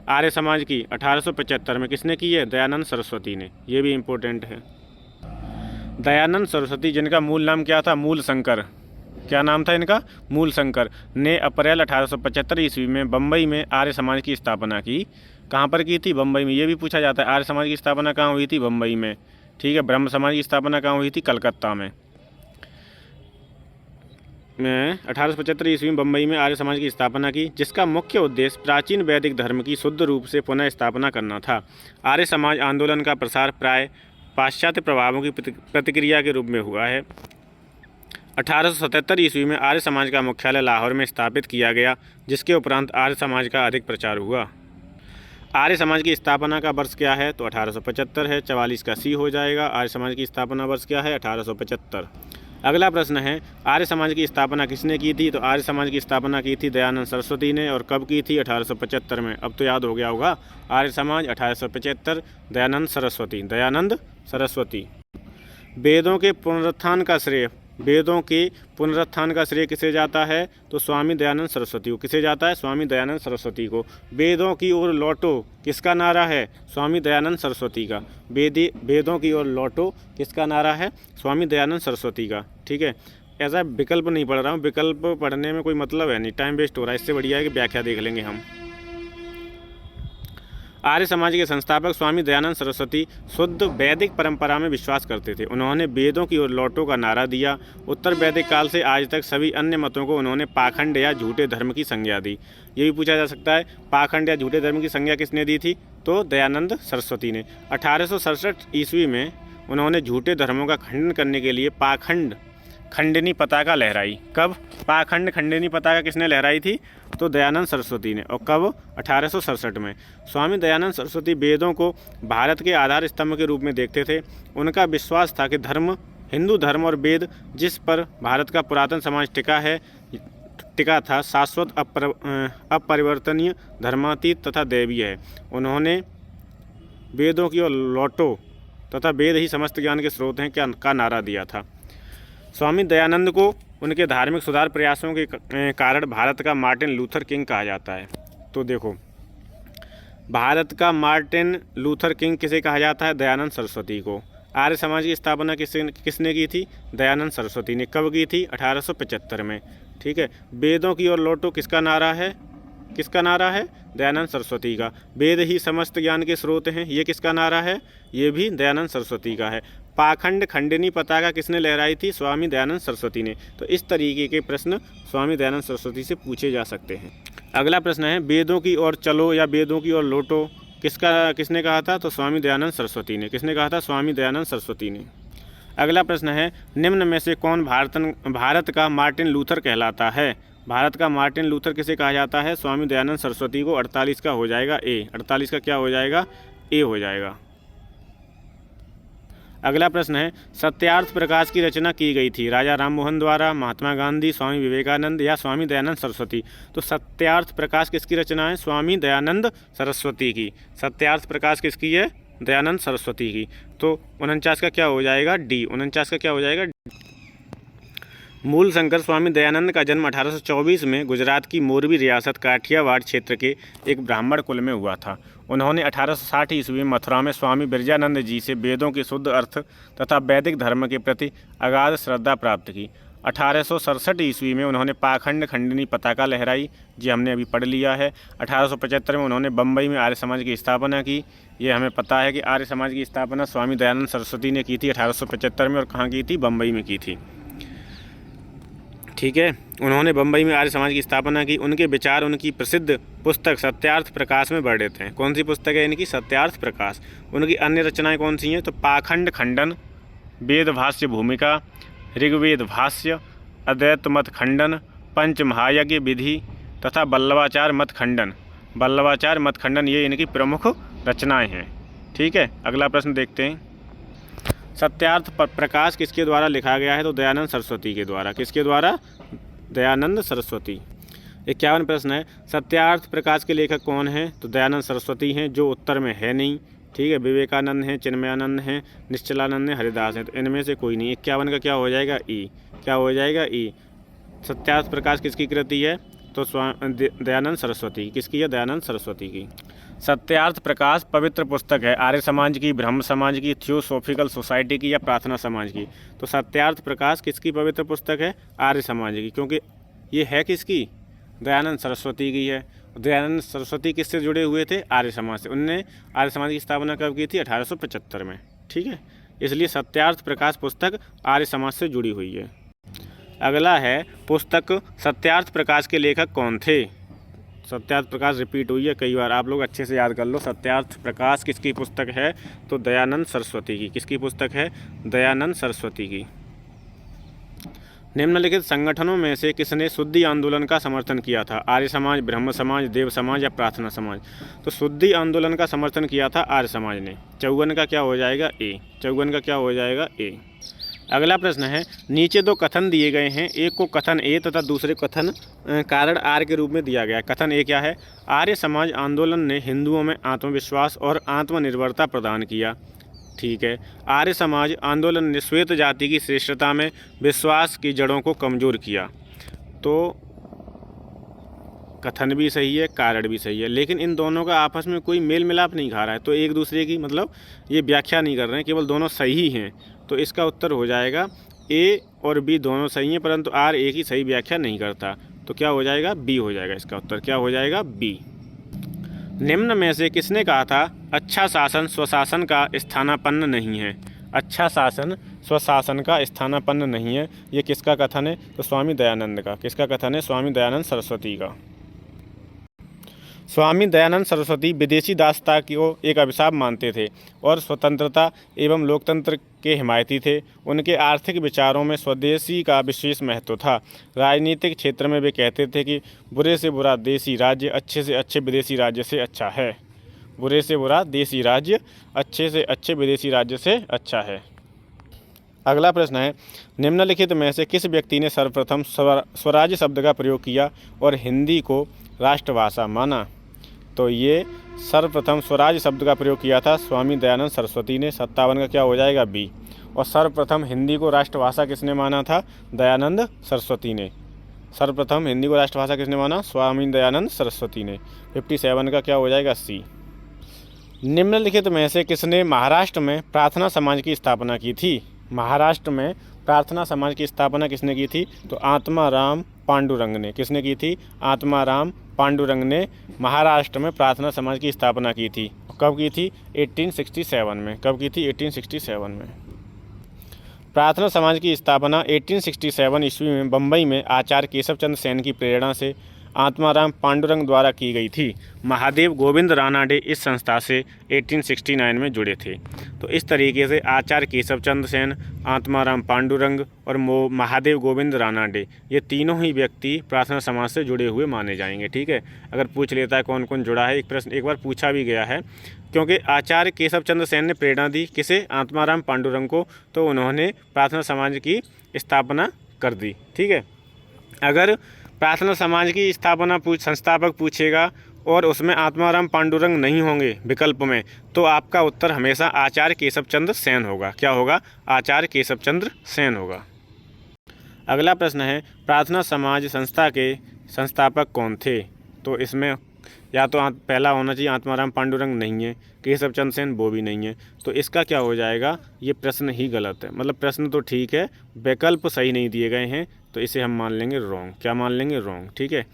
आर्य समाज की 1875 में। किसने की है? दयानंद सरस्वती ने। ये भी इम्पोर्टेंट है। दयानंद सरस्वती, जिनका मूल नाम क्या था? मूल शंकर। क्या नाम था इनका? मूल शंकर, ने अप्रैल 1875 ईस्वी में बम्बई में आर्य समाज की स्थापना की। कहाँ पर की थी? बम्बई में। ये भी पूछा जाता है, आर्य समाज की स्थापना कहाँ हुई थी? बम्बई में। ठीक है। ब्रह्म समाज की स्थापना कहाँ हुई थी? कलकत्ता में। 1875 ईस्वी में बम्बई में आर्य समाज की स्थापना की, जिसका मुख्य उद्देश्य प्राचीन वैदिक धर्म की शुद्ध रूप से पुनः स्थापना करना था। आर्य समाज आंदोलन का प्रसार प्राय पाश्चात्य प्रभावों की प्रतिक्रिया के रूप में हुआ है। 1877 ईस्वी में आर्य समाज का मुख्यालय लाहौर में स्थापित किया गया, जिसके उपरांत आर्य समाज का अधिक प्रचार हुआ। आर्य समाज की स्थापना का वर्ष क्या है? तो 1875 है। 44 का सी हो जाएगा। आर्य समाज की स्थापना वर्ष क्या है? 1875। अगला प्रश्न है, आर्य समाज की स्थापना किसने की थी? तो आर्य समाज की स्थापना की थी दयानंद सरस्वती ने। और कब की थी? 1875 में। अब तो याद हो गया होगा। आर्य समाज 1875, दयानंद सरस्वती। दयानंद सरस्वती। वेदों के पुनरुत्थान का श्रेय किसे जाता है? तो स्वामी दयानंद सरस्वती को। किसे जाता है? स्वामी दयानंद सरस्वती को। वेदों की ओर लौटो किसका नारा है? स्वामी दयानंद सरस्वती का। वेदों की ओर लौटो किसका नारा है? स्वामी दयानंद सरस्वती का। ठीक है। ऐसा विकल्प नहीं पढ़ रहा हूँ, विकल्प पढ़ने में कोई मतलब है नहीं, टाइम वेस्ट हो रहा है। इससे बढ़िया है कि व्याख्या देख लेंगे हम। आर्य समाज के संस्थापक स्वामी दयानंद सरस्वती शुद्ध वैदिक परंपरा में विश्वास करते थे। उन्होंने वेदों की ओर लौटो का नारा दिया। उत्तर वैदिक काल से आज तक सभी अन्य मतों को उन्होंने पाखंड या झूठे धर्म की संज्ञा दी। ये भी पूछा जा सकता है, पाखंड या झूठे धर्म की संज्ञा किसने दी थी? तो दयानंद सरस्वती ने। 1867 ईस्वी में उन्होंने झूठे धर्मों का खंडन करने के लिए पाखंड खंडनी पताका लहराई। कब? पाखंड खंडनी पताका किसने लहराई थी? तो दयानंद सरस्वती ने। और कब? 1867 में। स्वामी दयानंद सरस्वती वेदों को भारत के आधार स्तंभ के रूप में देखते थे। उनका विश्वास था कि हिंदू धर्म और वेद, जिस पर भारत का पुरातन समाज टिका था, शाश्वत, अपरिवर्तनीय, धर्मातीत तथा दैवीय है। उन्होंने वेदों की ओर लौटो तथा वेद ही समस्त ज्ञान के स्रोत हैं का नारा दिया था। स्वामी दयानंद को उनके धार्मिक सुधार प्रयासों के कारण भारत का मार्टिन लूथर किंग कहा जाता है। तो देखो, भारत का मार्टिन लूथर किंग किसे कहा जाता है? दयानंद सरस्वती को। आर्य समाज की स्थापना किसने की थी? दयानंद सरस्वती ने। कब की थी? 1875 में। ठीक है। वेदों की ओर लौटो किसका नारा है? किसका नारा है? दयानंद सरस्वती का। वेद ही समस्त ज्ञान के स्रोत हैं, ये किसका नारा है? ये भी दयानंद सरस्वती का है। पाखंड खंडनी पताका किसने लहराई थी? स्वामी दयानंद सरस्वती ने। तो इस तरीके के प्रश्न स्वामी दयानंद सरस्वती से पूछे जा सकते हैं। अगला प्रश्न है, वेदों की ओर चलो या वेदों की ओर लौटो किसने कहा था? तो स्वामी दयानंद सरस्वती ने। किसने कहा था? स्वामी दयानंद सरस्वती ने। अगला प्रश्न है, निम्न में से कौन भारत का मार्टिन लूथर कहलाता है? भारत का मार्टिन लूथर किसे कहा जाता है? स्वामी दयानंद सरस्वती को। 48 का हो जाएगा ए। 48 का क्या हो जाएगा? ए हो जाएगा। अगला प्रश्न है, सत्यार्थ प्रकाश की रचना की गई थी राजा राममोहन द्वारा, महात्मा गांधी, स्वामी विवेकानंद या स्वामी दयानंद सरस्वती? तो सत्यार्थ प्रकाश किसकी रचना है? स्वामी दयानंद सरस्वती की। सत्यार्थ प्रकाश किसकी है? दयानंद सरस्वती की। तो 49 का क्या हो जाएगा? डी। 49 का क्या हो जाएगा? मूलशंकर स्वामी दयानंद का जन्म 1824 में गुजरात की मोरबी रियासत काठियावाड़ क्षेत्र के एक ब्राह्मण कुल में हुआ था। उन्होंने 1860 ईस्वी में मथुरा में स्वामी बिरजानंद जी से वेदों के शुद्ध अर्थ तथा वैदिक धर्म के प्रति अगाध श्रद्धा प्राप्त की। 1867 ईस्वी में उन्होंने पाखंड खंडिनी पताका लहराई, जी हमने अभी पढ़ लिया है। 1875 में उन्होंने बम्बई में आर्य समाज की स्थापना की। ये हमें पता है कि आर्य समाज की स्थापना स्वामी दयानंद सरस्वती ने की थी 1875 में, और कहाँ की थी? बम्बई में की थी। ठीक है, उन्होंने बम्बई में आर्य समाज की स्थापना की। उनके विचार उनकी प्रसिद्ध पुस्तक सत्यार्थ प्रकाश में वर्णित हैं। कौन सी पुस्तक है इनकी? सत्यार्थ प्रकाश। उनकी अन्य रचनाएं कौन सी हैं? तो पाखंड खंडन, वेद भाष्य भूमिका, ऋग्वेद भाष्य, अद्वैत मत खंडन, पंच महायज्ञ विधि तथा बल्लवाचार मत खंडन। बल्लवाचार मत खंडन ये इनकी प्रमुख रचनाएं हैं। ठीक है, अगला प्रश्न देखते हैं। सत्यार्थ प्रकाश किसके द्वारा लिखा गया है? तो दयानंद सरस्वती के द्वारा। किसके द्वारा? दयानंद सरस्वती। 51 प्रश्न है, सत्यार्थ प्रकाश के लेखक कौन है? तो दयानंद सरस्वती हैं, जो उत्तर में है नहीं। ठीक है, विवेकानंद हैं, चिन्मयानंद हैं, निश्चलानंद हैं, हरिदास हैं, तो इनमें से कोई नहीं। 51 का क्या हो जाएगा? ई। क्या हो जाएगा? ई। सत्यार्थ प्रकाश किसकी कृति है? तो दयानंद सरस्वती। किसकी है? दयानंद सरस्वती की। सत्यार्थ प्रकाश पवित्र पुस्तक है आर्य समाज की, ब्रह्म समाज की, थियोसॉफिकल सोसाइटी की या प्रार्थना समाज की? तो सत्यार्थ प्रकाश किसकी पवित्र पुस्तक है? आर्य समाज की, क्योंकि ये है किसकी? दयानंद सरस्वती की है। दयानंद सरस्वती किससे जुड़े हुए थे? आर्य समाज से। उनने आर्य समाज की स्थापना कब की थी? 1875 में। ठीक है, इसलिए सत्यार्थ प्रकाश पुस्तक आर्य समाज से जुड़ी हुई है। अगला है, पुस्तक सत्यार्थ प्रकाश के लेखक कौन थे? सत्यार्थ प्रकाश रिपीट हुई है कई बार, आप लोग अच्छे से याद कर लो। सत्यार्थ प्रकाश किसकी पुस्तक है? तो दयानंद सरस्वती की। किसकी पुस्तक है? दयानंद सरस्वती की। निम्नलिखित संगठनों में से किसने शुद्धि आंदोलन का समर्थन किया था? आर्य समाज, ब्रह्म समाज, देव समाज या प्रार्थना समाज? तो शुद्धि आंदोलन का समर्थन किया था आर्य समाज ने। 54 का क्या हो जाएगा? ए। 54 का क्या हो जाएगा? ए। अगला प्रश्न है, नीचे दो कथन दिए गए हैं, एक को कथन ए तथा दूसरे कथन कारण आर के रूप में दिया गया है। कथन ए क्या है? आर्य समाज आंदोलन ने हिंदुओं में आत्मविश्वास और आत्मनिर्भरता प्रदान किया। ठीक है, आर्य समाज आंदोलन ने श्वेत जाति की श्रेष्ठता में विश्वास की जड़ों को कमज़ोर किया। तो कथन भी सही है, कारण भी सही है, लेकिन इन दोनों का आपस में कोई मेल मिलाप नहीं खा रहा है। तो एक दूसरे की मतलब ये व्याख्या नहीं कर रहे हैं, केवल दोनों सही हैं। तो इसका उत्तर हो जाएगा ए और बी दोनों सही हैं, परंतु आर ए की सही व्याख्या नहीं करता। तो क्या हो जाएगा? बी हो जाएगा। इसका उत्तर क्या हो जाएगा? बी। निम्न में से किसने कहा था अच्छा शासन स्वशासन का स्थानापन्न नहीं है? अच्छा शासन स्वशासन का स्थानापन्न नहीं है, ये किसका कथन है? तो स्वामी दयानंद का। किसका कथन है? स्वामी दयानंद सरस्वती का। स्वामी दयानंद सरस्वती विदेशी दासता को एक अभिशाप मानते थे और स्वतंत्रता एवं लोकतंत्र के हिमायती थे। उनके आर्थिक विचारों में स्वदेशी का विशेष महत्व था। राजनीतिक क्षेत्र में वे कहते थे कि बुरे से बुरा देसी राज्य अच्छे से अच्छे विदेशी राज्य से अच्छा है। बुरे से बुरा देसी राज्य अच्छे से अच्छे विदेशी राज्य से अच्छा है। अगला प्रश्न है, निम्नलिखित में से किस व्यक्ति ने सर्वप्रथम स्वराज्य शब्द का प्रयोग किया और हिंदी को राष्ट्रभाषा माना? तो ये सर्वप्रथम स्वराज शब्द का प्रयोग किया था स्वामी दयानंद सरस्वती ने। 57 का क्या हो जाएगा? बी। और सर्वप्रथम हिंदी को राष्ट्रभाषा किसने माना था? दयानंद सरस्वती ने। सर्वप्रथम हिंदी को राष्ट्रभाषा किसने माना? स्वामी दयानंद सरस्वती ने। 57 का क्या हो जाएगा? सी। निम्नलिखित में से किसने महाराष्ट्र में प्रार्थना समाज की स्थापना की थी? महाराष्ट्र में प्रार्थना समाज की स्थापना किसने की थी? तो आत्माराम पांडुरंग ने। किसने की थी? आत्माराम पांडुरंग ने महाराष्ट्र में प्रार्थना समाज की स्थापना की थी। कब की थी? 1867 में। कब की थी? 1867 में। प्रार्थना समाज की स्थापना 1867 ईस्वी में बम्बई में आचार्य केशव चंद्र सेन की प्रेरणा से आत्माराम पांडुरंग द्वारा की गई थी। महादेव गोविंद रानाडे इस संस्था से 1869 में जुड़े थे। तो इस तरीके से आचार्य केशव चंद्र सेन, आत्माराम पांडुरंग और महादेव गोविंद रानाडे, ये तीनों ही व्यक्ति प्रार्थना समाज से जुड़े हुए माने जाएंगे। ठीक है, अगर पूछ लेता है कौन कौन जुड़ा है, एक प्रश्न एक बार पूछा भी गया है, क्योंकि आचार्य केशव चंद्र सेन ने प्रेरणा दी किसे? आत्माराम पांडुरंग को, तो उन्होंने प्रार्थना समाज की स्थापना कर दी। ठीक है, अगर प्रार्थना समाज की स्थापना संस्थापक पूछेगा और उसमें आत्माराम पांडुरंग नहीं होंगे विकल्प में, तो आपका उत्तर हमेशा आचार्य केशव चंद्र सेन होगा। क्या होगा? आचार्य केशव चंद्र सेन होगा। अगला प्रश्न है प्रार्थना समाज संस्था के संस्थापक कौन थे? तो इसमें या तो पहला होना चाहिए आत्माराम पांडुरंग, नहीं है। केशव चंद्र सेन, वो भी नहीं है। तो इसका क्या हो जाएगा, ये प्रश्न ही गलत है। मतलब प्रश्न तो ठीक है, विकल्प सही नहीं दिए गए हैं, तो इसे हम मान लेंगे रॉन्ग। क्या मान लेंगे? रॉन्ग। ठीक है।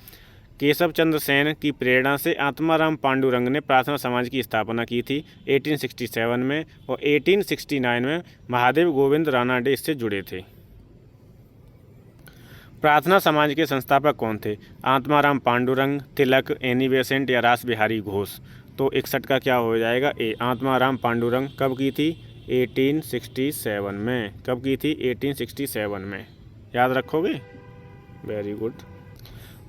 केशव चंद्र सेन की प्रेरणा से आत्माराम पांडुरंग ने प्रार्थना समाज की स्थापना की थी 1867 में, और 1869 में महादेव गोविंद रानाडे इससे जुड़े थे। प्रार्थना समाज के संस्थापक कौन थे? आत्माराम पांडुरंग, तिलक, एनी बेसेंट या रास बिहारी घोष। तो 61 का क्या हो जाएगा? ए। आत्माराम पांडुरंग। कब की थी? 1867 में। कब की थी? 1867 में। याद रखोगे? Very good.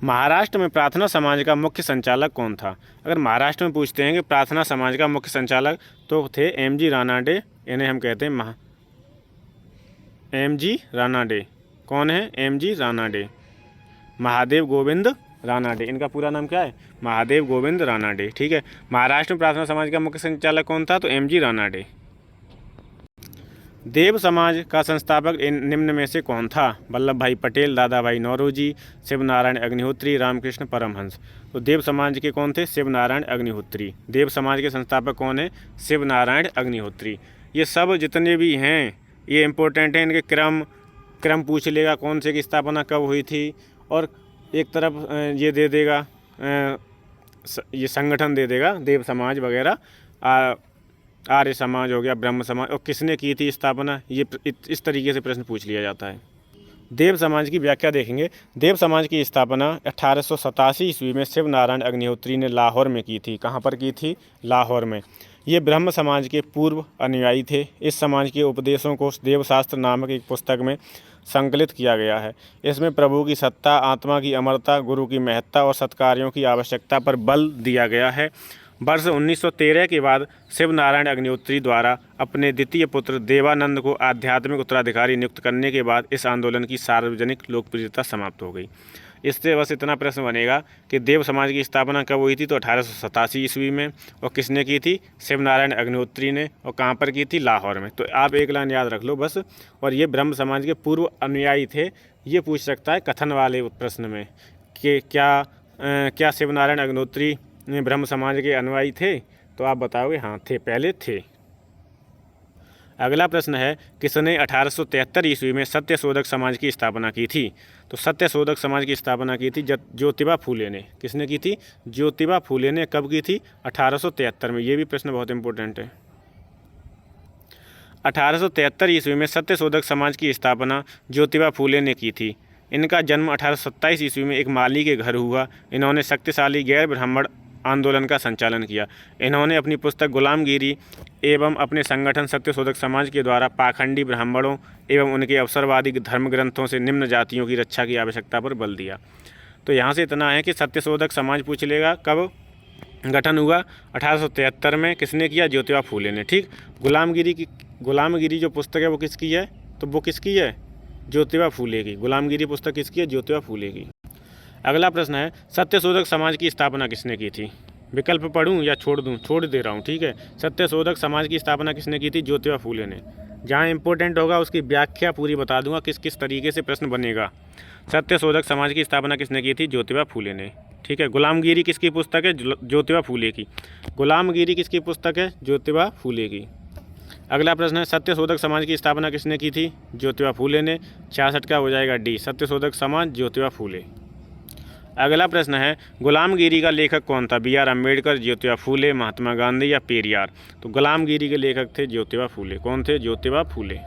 महाराष्ट्र में प्रार्थना समाज का मुख्य संचालक कौन था? अगर महाराष्ट्र में पूछते हैं कि प्रार्थना समाज का मुख्य संचालक, तो थे एम.जी. रानाडे। इन्हें हम कहते हैं एम.जी. रानाडे। कौन है? एम.जी. रानाडे। महादेव गोविंद रानाडे, इनका पूरा नाम क्या है? महादेव गोविंद रानाडे। ठीक है। महाराष्ट्र में प्रार्थना समाज का मुख्य संचालक कौन था? तो एम.जी. रानाडे। देव समाज का संस्थापक निम्न में से कौन था? वल्लभ भाई पटेल, दादा भाई नौरोजी, शिव नारायण अग्निहोत्री, रामकृष्ण परमहंस। तो देव समाज के कौन थे? शिव नारायण अग्निहोत्री। देव समाज के संस्थापक कौन है? शिव नारायण अग्निहोत्री। ये सब जितने भी हैं ये इम्पोर्टेंट हैं, इनके क्रम पूछ लेगा, कौन से की स्थापना कब हुई थी, और एक तरफ ये दे देगा, ये संगठन दे देगा, देव समाज वगैरह, आर्य समाज हो गया, ब्रह्म समाज, और किसने की थी स्थापना, ये इस तरीके से प्रश्न पूछ लिया जाता है। देव समाज की व्याख्या देखेंगे। देव समाज की स्थापना 1887 ईस्वी में शिव नारायण अग्निहोत्री ने लाहौर में की थी। कहाँ पर की थी? लाहौर में। ये ब्रह्म समाज के पूर्व अनुयायी थे। इस समाज के उपदेशों को देवशास्त्र नामक एक पुस्तक में संकलित किया गया है। इसमें प्रभु की सत्ता, आत्मा की अमरता, गुरु की महत्ता और सत्कार्यों की आवश्यकता पर बल दिया गया है। वर्ष 1913 के बाद शिव नारायण अग्निहोत्री द्वारा अपने द्वितीय पुत्र देवानंद को आध्यात्मिक उत्तराधिकारी नियुक्त करने के बाद इस आंदोलन की सार्वजनिक लोकप्रियता समाप्त हो गई। इससे बस इतना प्रश्न बनेगा कि देव समाज की स्थापना कब हुई थी? तो 1887 ईस्वी में। और किसने की थी? शिव नारायण अग्निहोत्री ने। और कहाँ पर की थी? लाहौर में। तो आप एक लाइन याद रख लो बस। और ये ब्रह्म समाज के पूर्व अनुयायी थे। ये पूछ सकता है कथन वाले प्रश्न में कि क्या शिव नारायण अग्निहोत्री ब्रह्म समाज के अनुयायी थे? तो आप बताओगे हाँ थे, पहले थे। अगला प्रश्न है किसने 1873 ईस्वी में सत्यशोधक समाज की स्थापना की थी? तो सत्यशोधक समाज की स्थापना की थी ज्योतिबा फूले ने। किसने की थी? ज्योतिबा फूले ने। कब की थी? 1873 में। ये भी प्रश्न बहुत इंपॉर्टेंट है। 1873 ईस्वी में सत्यशोधक समाज की स्थापना ज्योतिबा फूले ने की थी। इनका जन्म 1827 ईस्वी में एक माली के घर हुआ। इन्होंने शक्तिशाली गैर ब्राह्मण आंदोलन का संचालन किया। इन्होंने अपनी पुस्तक गुलामगिरी एवं अपने संगठन सत्यशोधक समाज के द्वारा पाखंडी ब्राह्मणों एवं उनके अवसरवादी धर्म ग्रंथों से निम्न जातियों की रक्षा की आवश्यकता पर बल दिया। तो यहाँ से इतना है कि सत्यशोधक समाज पूछ लेगा कब गठन हुआ? 1873 में। किसने किया? ज्योतिबा फूले ने। ठीक। गुलामगिरी जो पुस्तक है वो किसकी है? तो वो किसकी है? ज्योतिबा फूले की। गुलामगिरी पुस्तक किसकी है? ज्योतिबा फूले की। अगला प्रश्न है सत्यशोधक समाज की स्थापना किसने की थी? विकल्प पढ़ूं या छोड़ दूं? छोड़ दे रहा हूं। ठीक है। सत्यशोधक समाज की स्थापना किसने की थी? ज्योतिबा फूले ने। जहां इंपॉर्टेंट होगा उसकी व्याख्या पूरी बता दूंगा, किस किस तरीके से प्रश्न बनेगा। सत्यशोधक समाज की स्थापना किसने की थी? ज्योतिबा फूले ने। ठीक है। गुलामगिरी किसकी पुस्तक है? ज्योतिबा फूले की। गुलामगिरी किसकी पुस्तक है? ज्योतिबा फूले की। अगला प्रश्न है सत्यशोधक समाज की स्थापना किसने की थी? ज्योतिबा फूले ने। 66 का हो जाएगा डी, सत्यशोधक समाज ज्योतिबा फूले। अगला प्रश्न है गुलामगिरी का लेखक कौन था? बी आर अम्बेडकर, ज्योतिबा फूले, महात्मा गांधी या पेरियार? तो गुलामगिरी के लेखक थे ज्योतिबा फूले। कौन थे? ज्योतिबा फूले।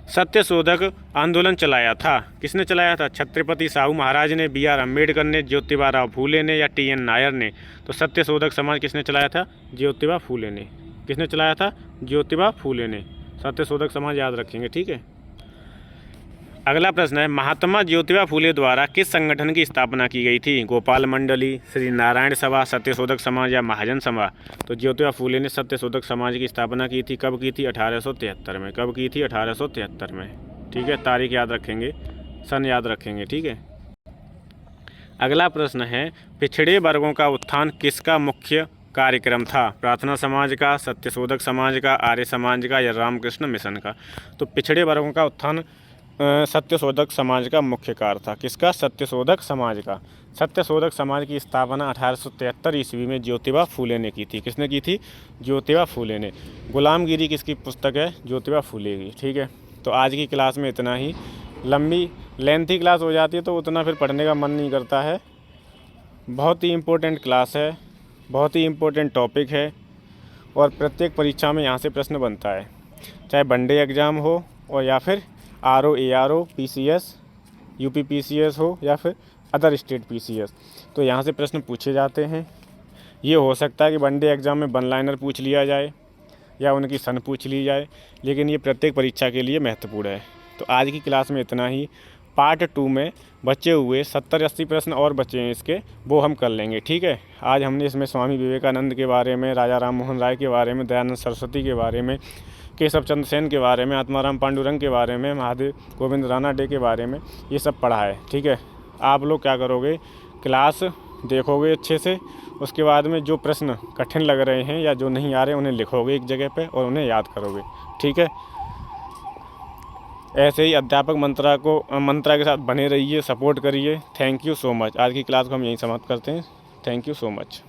सत्यशोधक आंदोलन चलाया था किसने चलाया था? छत्रपति साहू महाराज ने, बी आर अम्बेडकर ने, ज्योतिबा राव फूले ने या टी एन नायर ने? तो सत्यशोधक समाज किसने चलाया था? ज्योतिबा फूले ने। किसने चलाया था? ज्योतिबा फूले ने। सत्यशोधक समाज याद रखेंगे। ठीक है। अगला प्रश्न है महात्मा ज्योतिबा फूले द्वारा किस संगठन की स्थापना की गई थी? गोपाल मंडली, श्री नारायण सभा, सत्यशोधक समाज या महाजन सभा? तो ज्योतिबा फूले ने सत्यशोधक समाज की स्थापना की थी। कब की थी? 1873 में। कब की थी? 1873 में। ठीक है। तारीख याद रखेंगे, सन याद रखेंगे। ठीक है। अगला प्रश्न है पिछड़े वर्गों का उत्थान किसका मुख्य कार्यक्रम था? प्रार्थना समाज का, सत्यशोधक समाज का, आर्य समाज का या रामकृष्ण मिशन का? तो पिछड़े वर्गों का उत्थान सत्यशोधक समाज का मुख्य कार्य था? किसका? सत्यशोधक समाज का। सत्यशोधक समाज की स्थापना 1873 ईस्वी में ज्योतिबा फूले ने की थी। किसने की थी? ज्योतिबा फूले ने। गुलामगिरी किसकी पुस्तक है? ज्योतिबा फूले की। ठीक है, तो आज की क्लास में इतना ही। लंबी लेंथी क्लास हो जाती है तो उतना फिर पढ़ने का मन नहीं करता है। बहुत ही इम्पोर्टेंट क्लास है, बहुत ही इम्पोर्टेंट टॉपिक है और प्रत्येक परीक्षा में यहाँ से प्रश्न बनता है, चाहे वनडे एग्ज़ाम हो और या फिर RO ARO PCS UP PCS हो या फिर अदर स्टेट PCS, तो यहाँ से प्रश्न पूछे जाते हैं। ये हो सकता है कि वनडे एग्ज़ाम में वन लाइनर पूछ लिया जाए या उनकी सन पूछ ली जाए, लेकिन ये प्रत्येक परीक्षा के लिए महत्वपूर्ण है। तो आज की क्लास में इतना ही। पार्ट 2 में बचे हुए 70-80 प्रश्न और बचे हैं इसके, वो हम कर लेंगे। ठीक है, आज हमने इसमें स्वामी विवेकानंद के बारे में, राजा राम मोहन राय के बारे में, दयानंद सरस्वती के बारे में, केशव चंद्र सेन के बारे में, आत्माराम पांडुरंग के बारे में, महादेव गोविंद रानडे के बारे में ये सब पढ़ा है। ठीक है, आप लोग क्या करोगे, क्लास देखोगे अच्छे से, उसके बाद में जो प्रश्न कठिन लग रहे हैं या जो नहीं आ रहे उन्हें लिखोगे एक जगह पे और उन्हें याद करोगे। ठीक है, ऐसे ही अध्यापक मंत्रा के साथ बने रहिए, सपोर्ट करिए। Thank you so much. आज की क्लास को हम यहीं समाप्त करते हैं। Thank you so much.